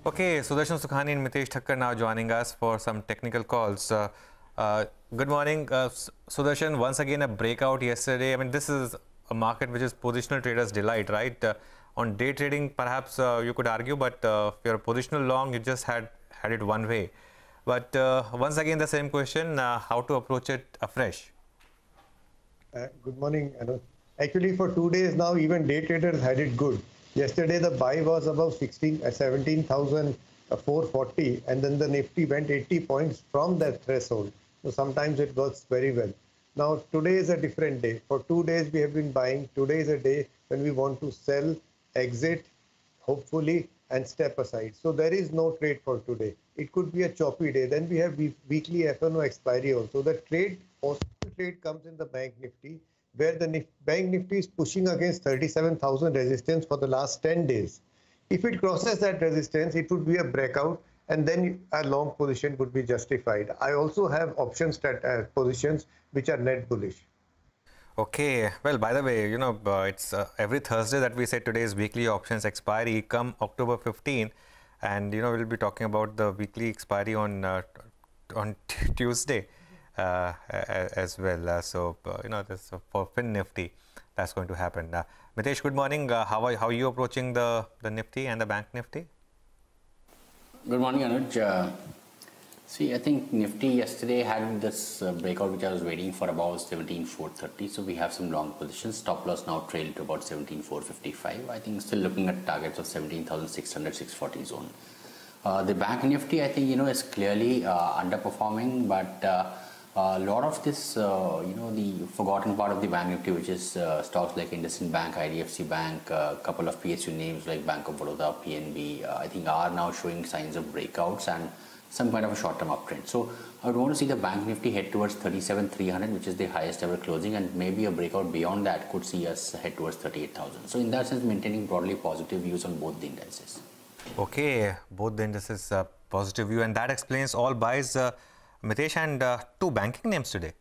Okay, Sudarshan Sukhani and Mitesh Thakkar now joining us for some technical calls. Good morning, Sudarshan. Once again, a breakout yesterday. I mean, this is a market which is positional traders' delight, right? On day trading, perhaps you could argue, but if you're a positional long, you just had it one way. But once again, the same question: how to approach it afresh? Good morning, Anuj. Actually, for 2 days now, even day traders had it good. Yesterday, the buy was above 17,440, and then the Nifty went 80 points from that threshold. So sometimes it works very well. Now, today is a different day. For 2 days, we have been buying. Today is a day when we want to sell, exit, hopefully, and step aside. So there is no trade for today. It could be a choppy day. Then we have weekly FNO expiry also. The possible trade comes in the Bank Nifty, where the Bank Nifty is pushing against 37,000 resistance for the last 10 days. If it crosses that resistance, it would be a breakout, and then a long position would be justified. I also have options positions which are net bullish. Okay, well, by the way, it's every Thursday that we say today's weekly options expiry come October 15, and we'll be talking about the weekly expiry on Tuesday as well. So this for Fin Nifty, that's going to happen. Mitesh, good morning. How are you approaching the Nifty and the Bank Nifty? Good morning, Anuj. See, I think Nifty yesterday had this breakout which I was waiting for about 17,430. So we have some long positions. Stop loss now trailed to about 17,455. I think still looking at targets of 17,600, 640 zone. The Bank Nifty, I think, is clearly underperforming, but a lot of this, the forgotten part of the Bank Nifty, which is stocks like IndusInd Bank, IDFC Bank, a couple of PSU names like Bank of Baroda, PNB, I think are now showing signs of breakouts and some kind of a short-term uptrend. So I would want to see the Bank Nifty head towards 37,300, which is the highest ever closing, and maybe a breakout beyond that could see us head towards 38,000. So in that sense, maintaining broadly positive views on both the indices. Okay, both the indices positive view, and that explains all buys, Mitesh, and two banking names today.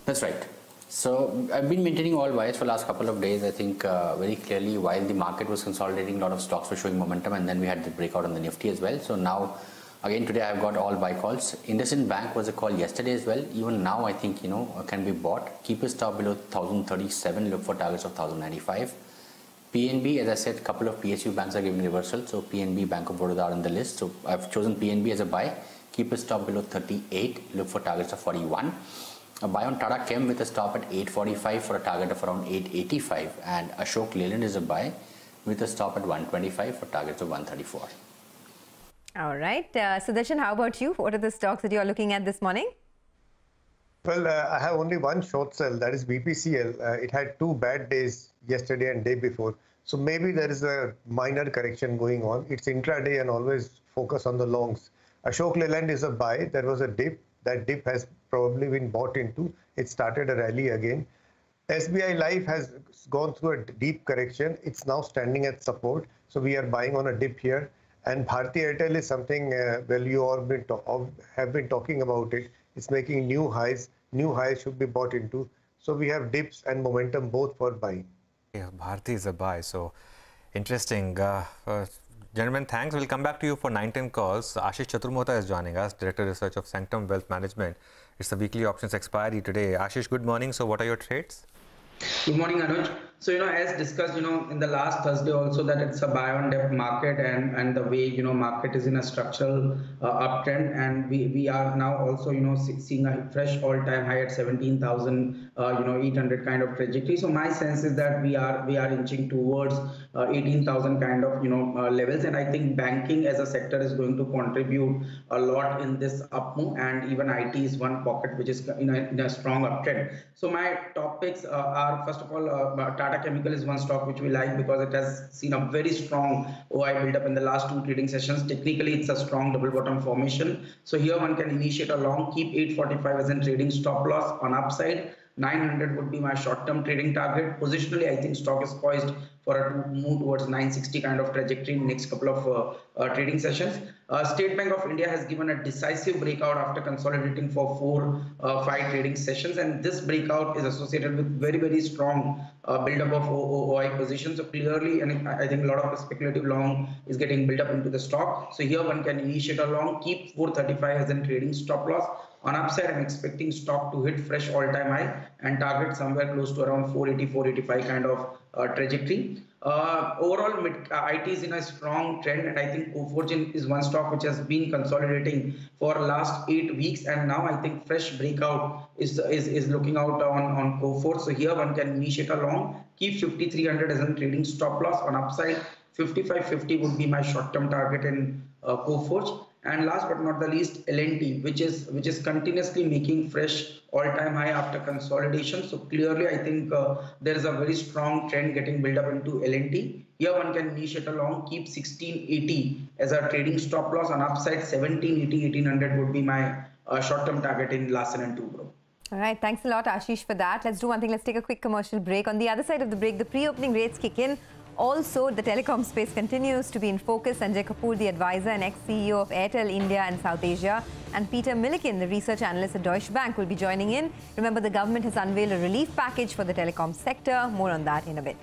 That's right. So I've been maintaining all buys for the last couple of days. I think very clearly while the market was consolidating, a lot of stocks were showing momentum, and then we had the breakout on the Nifty as well. So now, again today I've got all buy calls. IndusInd Bank was a call yesterday as well. Even now I think can be bought. Keep a stop below 1,037. Look for targets of 1,095. PNB, as I said, a couple of PSU banks are giving reversal. So PNB, Bank of Baroda are on the list. So I've chosen PNB as a buy. Keep a stop below 38. Look for targets of 41. A buy on Tata Chem with a stop at 845 for a target of around 885, and Ashok Leyland is a buy with a stop at 125 for targets of 134. All right. Sudarshan, how about you? What are the stocks that you are looking at this morning? Well, I have only one short sell, that is BPCL. It had two bad days yesterday and day before. So maybe there is a minor correction going on. It's intraday and always focus on the longs. Ashok Leyland is a buy. There was a dip. That dip has probably been bought into. It started a rally again. SBI Life has gone through a deep correction. It's now standing at support. So we are buying on a dip here. And Bharti Airtel is something, you all have been talking about it. It's making new highs. New highs should be bought into. So we have dips and momentum both for buying. Yeah, Bharti is a buy. So interesting. Gentlemen, thanks. We'll come back to you for 9-10 calls. Ashish Chaturmohta is joining us, Director Research of Sanctum Wealth Management. It's the weekly options expiry today. Ashish, good morning. So what are your trades? Good morning, Anuj. So, as discussed, in the last Thursday also that it's a buy on dip market, and the way, market is in a structural uptrend, and we are now also, seeing a fresh all-time high at 17,800 kind of trajectory. So my sense is that we are inching towards 18,000 kind of, levels. And I think banking as a sector is going to contribute a lot in this up move, and even IT is one pocket which is in a strong uptrend. So my top picks are, first of all, Tata Chemical is one stock which we like because it has seen a very strong OI build up in the last two trading sessions. Technically, it's a strong double bottom formation. So here one can initiate a long, keep 845 as a trading stop loss on upside. 900 would be my short-term trading target. Positionally, I think stock is poised for a move towards 960 kind of trajectory in next couple of trading sessions. State Bank of India has given a decisive breakout after consolidating for 5 trading sessions, and this breakout is associated with very strong build-up of OI positions. So clearly, and I think a lot of speculative long is getting built up into the stock. So here one can initiate a long, keep 435 as a trading stop loss. On upside, I'm expecting stock to hit fresh all-time high and target somewhere close to around 480, 485 kind of trajectory. Overall, IT is in a strong trend, and I think Coforge is one stock which has been consolidating for last 8 weeks, and now I think fresh breakout is looking out on Coforge. So here one can initiate a long, keep 5300 as a trading stop loss. On upside, 5550 would be my short-term target in Coforge. And last but not the least, L&T, which is continuously making fresh all-time high after consolidation. So clearly, I think there is a very strong trend getting built up into L&T. Here one can initiate a long, keep 1680 as a trading stop loss. On upside, 1780, 1800 would be my short-term target in Larsen & Toubro. All right, thanks a lot, Ashish, for that. Let's do one thing. Let's take a quick commercial break. On the other side of the break, the pre-opening rates kick in. Also, the telecom space continues to be in focus. Sanjay Kapoor, the advisor and ex-CEO of Airtel India and South Asia, and Peter Milliken, the research analyst at Deutsche Bank, will be joining in. Remember, the government has unveiled a relief package for the telecom sector. More on that in a bit.